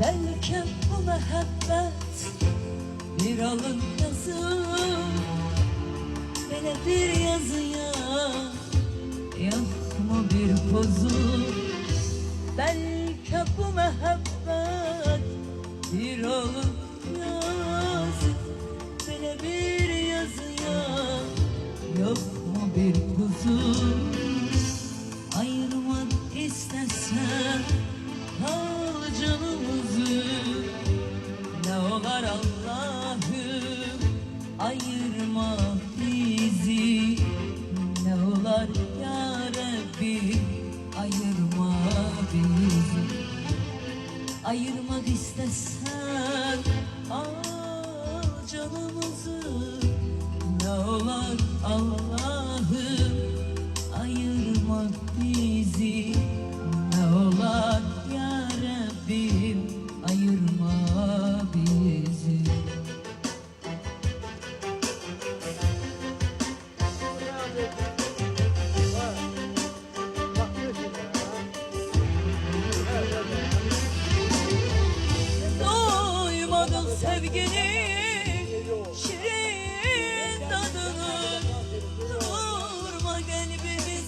Belki bu mehabbet bir alın yazı, böyle bir yazıya yok mu bir pozu? Belki bu mehabbet bir alın yazı, böyle bir yazıya yok mu bir pozu? Ayırmak istesem al canımızı, ne olar Allah'ım ayırma bizi, ne olar ya Rabbi ayırma bizi. Ayırmak istesem al canımızı, ne olar Allah'ım ayırma bizi, ne olar ya Rabbim ayırma bizi. Doymadık sevginin şirin tadını, durma kalbimi